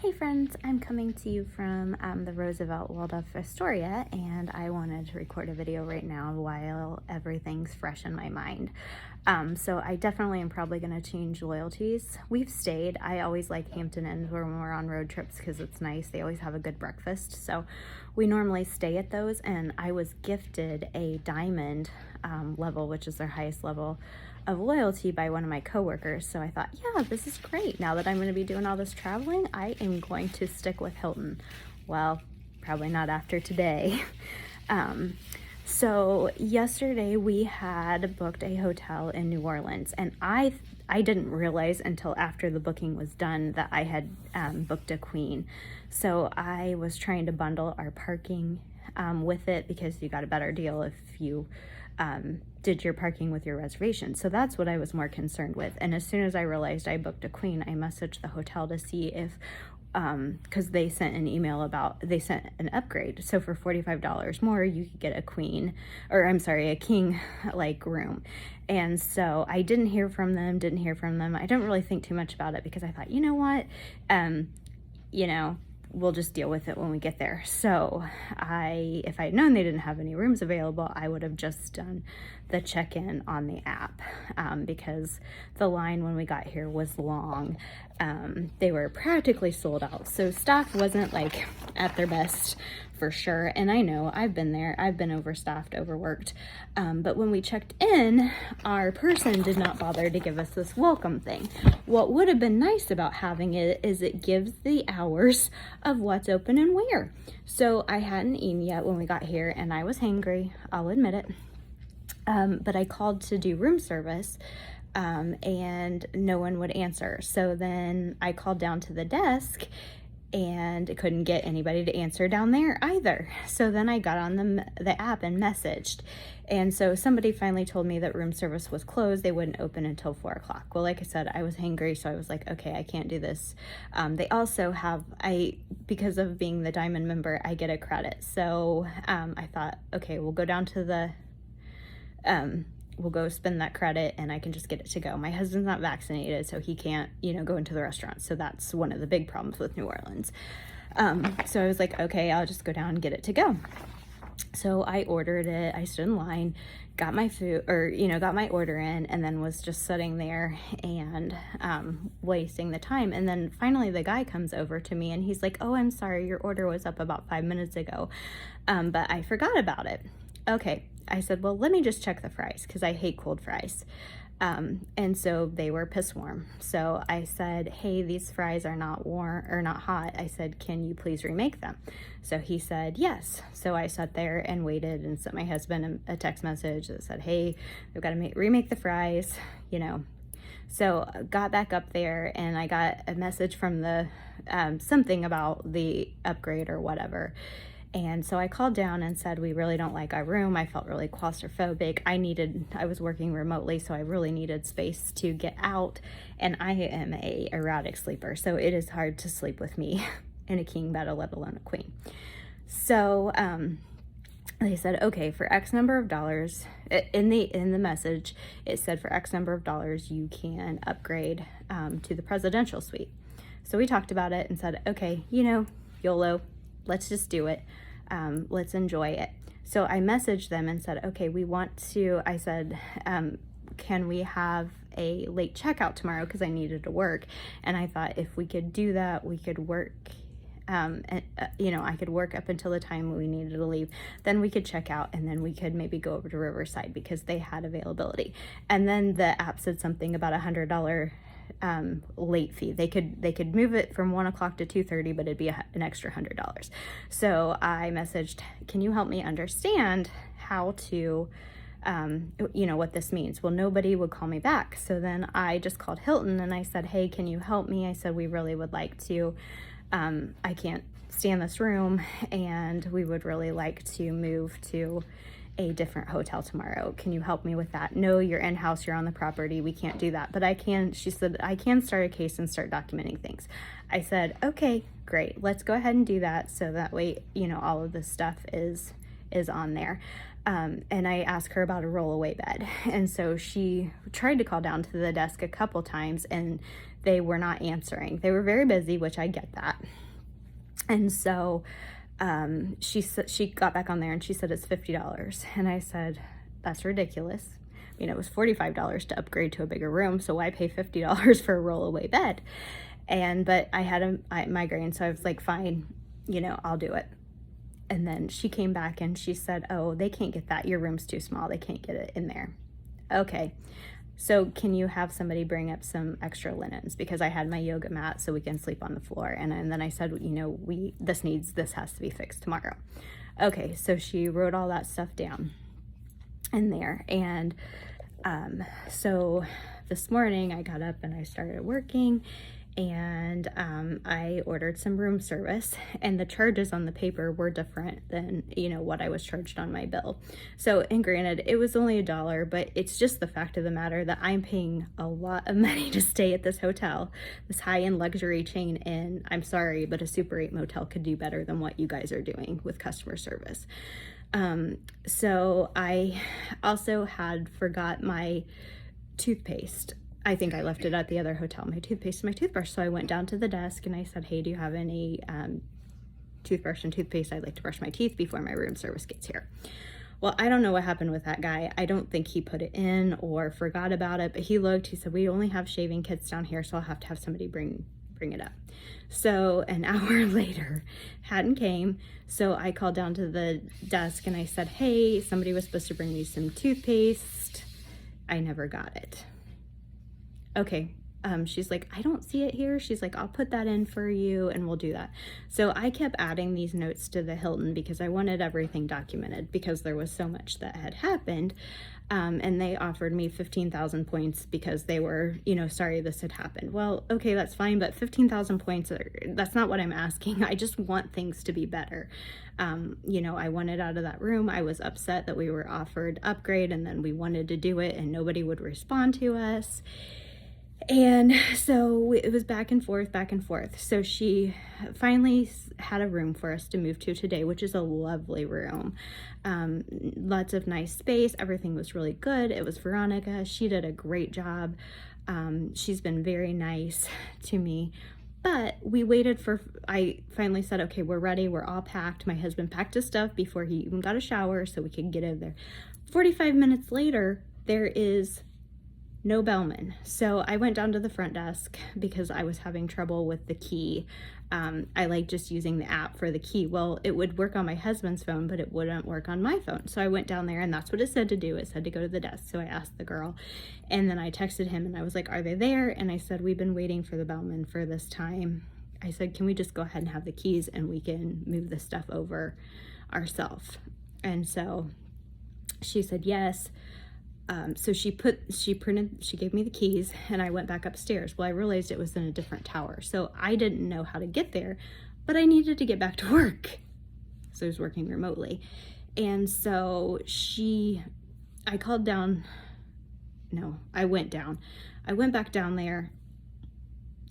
Hey friends, I'm coming to you from the Roosevelt Waldorf Astoria, and I wanted to record a video right now while everything's fresh in my mind. So I definitely am probably going to change loyalties. We've stayed. I always like Hampton Inns when we're on road trips because it's nice. They always have a good breakfast. So we normally stay at those, and I was gifted a diamond level, which is their highest level of loyalty, by one of my coworkers. So I thought, yeah, this is great. Now that I'm going to be doing all this traveling, I am going to stick with Hilton. Well, probably not after today. So yesterday we had booked a hotel in New Orleans, and I didn't realize until after the booking was done that I had booked a queen. So I was trying to bundle our parking with it because you got a better deal if you did your parking with your reservation. So that's what I was more concerned with. And as soon as I realized I booked a queen, I messaged the hotel to see if because they sent an email about, they sent an upgrade. So for $45 more, you could get a queen, or I'm sorry, a king like room. And so I didn't hear from them. I didn't really think too much about it because I thought, you know what, we'll just deal with it when we get there. So if I had known they didn't have any rooms available, I would have just done the check-in on the app because the line when we got here was long. They were practically sold out. So staff wasn't like at their best for sure. And I know I've been there. I've been overstaffed, overworked. But when we checked in, our person did not bother to give us this welcome thing. What would have been nice about having it is it gives the hours of what's open and where. So I hadn't eaten yet when we got here, and I was hangry, I'll admit it. But I called to do room service, and no one would answer. So then I called down to the desk and couldn't get anybody to answer down there either. So then I got on the app and messaged. And so somebody finally told me that room service was closed. They wouldn't open until 4 o'clock. Well, like I said, I was hangry, so I was like, okay, I can't do this. They also have, because of being the diamond member, I get a credit. So I thought, okay, we'll go down to the, we'll go spend that credit and I can just get it to go. My husband's not vaccinated, so he can't, go into the restaurant. So that's one of the big problems with New Orleans. So I was like, okay, I'll just go down and get it to go. So I ordered it. I stood in line, got my food, or, got my order in, and then was just sitting there and wasting the time. And then finally the guy comes over to me and he's like, oh, I'm sorry, your order was up about 5 minutes ago, but I forgot about it. Okay. I said, well, let me just check the fries because I hate cold fries. And so they were piss warm. So I said, hey, these fries are not warm or not hot. I said, can you please remake them? So he said, yes. So I sat there and waited and sent my husband a text message that said, hey, we've got to remake the fries, So got back up there and I got a message from the, something about the upgrade or whatever. And so I called down and said, we really don't like our room. I felt really claustrophobic. I was working remotely, so I really needed space to get out. And I am a erratic sleeper, so it is hard to sleep with me in a king bed, let alone a queen. So they said, okay, for X number of dollars, in the message, it said for X number of dollars, you can upgrade to the presidential suite. So we talked about it and said, okay, YOLO, let's just do it. Let's enjoy it. So I messaged them and said, okay, I said, can we have a late checkout tomorrow? Because I needed to work. And I thought if we could do that, we could work, I could work up until the time we needed to leave. Then we could check out and then we could maybe go over to Riverside because they had availability. And then the app said something about $100 late fee. They could move it from 1 o'clock to 2:30, but it'd be an extra $100. So I messaged, can you help me understand how to, what this means? Well, nobody would call me back. So then I just called Hilton and I said, hey, can you help me? I said, we really would like to, I can't stand this room and we would really like to move to a different hotel tomorrow. Can you help me with that? No, you're in-house, you're on the property, we can't do that. But I can, she said, I can start a case and start documenting things. I said, okay, great, let's go ahead and do that. So that way, all of this stuff is on there. And I asked her about a rollaway bed. And so she tried to call down to the desk a couple times and they were not answering. They were very busy, which I get that. And so she got back on there and she said it's $50. And I said, that's ridiculous. I mean, it was $45 to upgrade to a bigger room, so why pay $50 for a rollaway bed? But I had a migraine, so I was like, fine, I'll do it. And then she came back and she said, oh, they can't get that. Your room's too small. They can't get it in there. Okay. So can you have somebody bring up some extra linens? Because I had my yoga mat so we can sleep on the floor. And then I said, this has to be fixed tomorrow. Okay. So she wrote all that stuff down in there. And so this morning I got up and I started working, and I ordered some room service, and the charges on the paper were different than what I was charged on my bill. So, and granted, it was only $1, but it's just the fact of the matter that I'm paying a lot of money to stay at this hotel, this high-end luxury chain, and I'm sorry, but a Super 8 motel could do better than what you guys are doing with customer service. So I also had forgot my toothpaste. I think I left it at the other hotel, my toothpaste and my toothbrush. So I went down to the desk and I said, hey, do you have any toothbrush and toothpaste? I'd like to brush my teeth before my room service gets here. Well, I don't know what happened with that guy. I don't think he put it in or forgot about it, but he looked, he said, we only have shaving kits down here, so I'll have to have somebody bring it up. So an hour later, hadn't came. So I called down to the desk and I said, hey, somebody was supposed to bring me some toothpaste. I never got it. Okay. She's like, I don't see it here. She's like, I'll put that in for you and we'll do that. So I kept adding these notes to the Hilton because I wanted everything documented because there was so much that had happened. And they offered me 15,000 points because they were, sorry this had happened. Well, okay, that's fine, but 15,000 points, that's not what I'm asking. I just want things to be better. I wanted out of that room. I was upset that we were offered upgrade and then we wanted to do it and nobody would respond to us. And so it was back and forth. So she finally had a room for us to move to today, which is a lovely room. Lots of nice space. Everything was really good. It was Veronica. She did a great job. She's been very nice to me. But we waited I finally said, okay, we're ready. We're all packed. My husband packed his stuff before he even got a shower so we could get in there. 45 minutes later, there is no bellman. So I went down to the front desk because I was having trouble with the key. I like just using the app for the key. Well, it would work on my husband's phone, but it wouldn't work on my phone. So I went down there and that's what it said to do. It said to go to the desk. So I asked the girl and then I texted him and I was like, are they there? And I said, we've been waiting for the bellman for this time. I said, can we just go ahead and have the keys and we can move the stuff over ourselves? And so she said, yes. So she gave me the keys and I went back upstairs. Well, I realized it was in a different tower. So I didn't know how to get there, but I needed to get back to work. So I was working remotely. And so I went down. I went back down there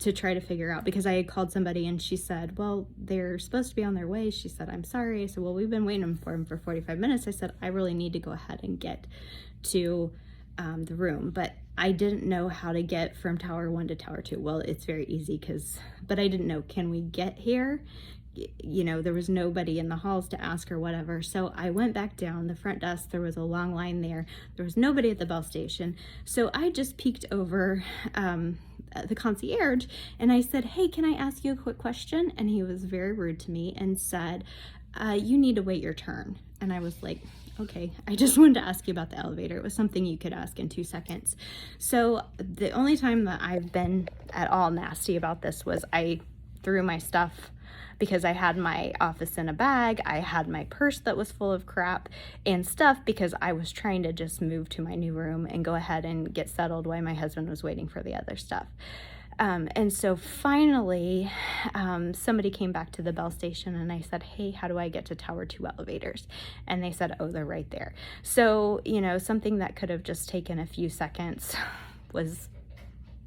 to try to figure out, because I had called somebody and she said, well, they're supposed to be on their way. She said, I'm sorry. I said, well, we've been waiting for them for 45 minutes. I said, I really need to go ahead and get to the room, but I didn't know how to get from tower 1 to tower 2. Well, it's very easy but I didn't know, can we get here? There was nobody in the halls to ask or whatever. So I went back down the front desk. There was a long line there. There was nobody at the bell station. So I just peeked over the concierge and I said, hey, can I ask you a quick question? And he was very rude to me and said, you need to wait your turn. And I was like, okay, I just wanted to ask you about the elevator. It was something you could ask in 2 seconds. So the only time that I've been at all nasty about this was I threw my stuff, because I had my office in a bag. I had my purse that was full of crap and stuff because I was trying to just move to my new room and go ahead and get settled while my husband was waiting for the other stuff. And so finally, somebody came back to the bell station and I said, hey, how do I get to tower 2 elevators? And they said, oh, they're right there. So, something that could have just taken a few seconds was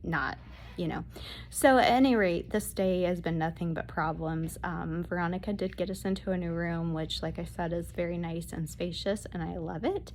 not you know. So at any rate, this day has been nothing but problems. Veronica did get us into a new room, which, like I said, is very nice and spacious, and I love it.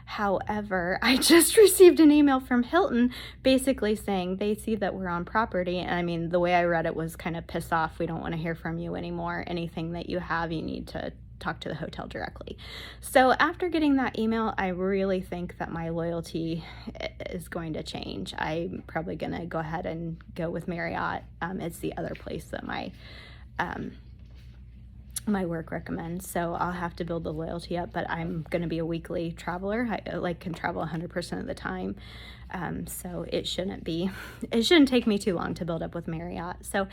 However, I just received an email from Hilton basically saying they see that we're on property. And I mean, the way I read it was kind of piss off. We don't want to hear from you anymore. Anything that you have, you need to talk to the hotel directly. So after getting that email, I really think that my loyalty is going to change. I'm probably going to go ahead and go with Marriott. It's the other place that my work recommends, so I'll have to build the loyalty up, but I'm going to be a weekly traveler. I can travel 100% of the time, so it shouldn't take me too long to build up with Marriott. So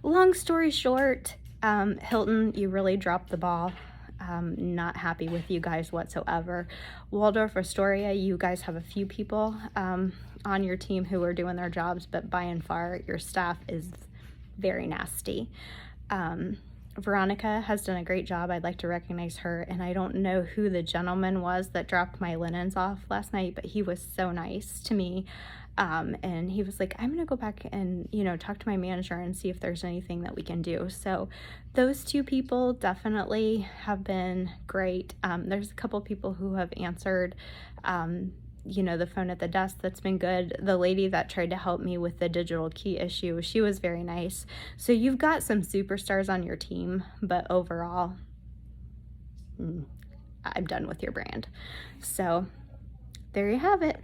long story short, Hilton, you really dropped the ball. Not happy with you guys whatsoever. Waldorf Astoria, you guys have a few people on your team who are doing their jobs, but by and far your staff is very nasty. Veronica has done a great job. I'd like to recognize her, and I don't know who the gentleman was that dropped my linens off last night, but he was so nice to me. And he was like, I'm gonna go back and, talk to my manager and see if there's anything that we can do. So those two people definitely have been great. There's a couple people who have answered, the phone at the desk. That's been good. The lady that tried to help me with the digital key issue, she was very nice. So you've got some superstars on your team, but overall, I'm done with your brand. So there you have it.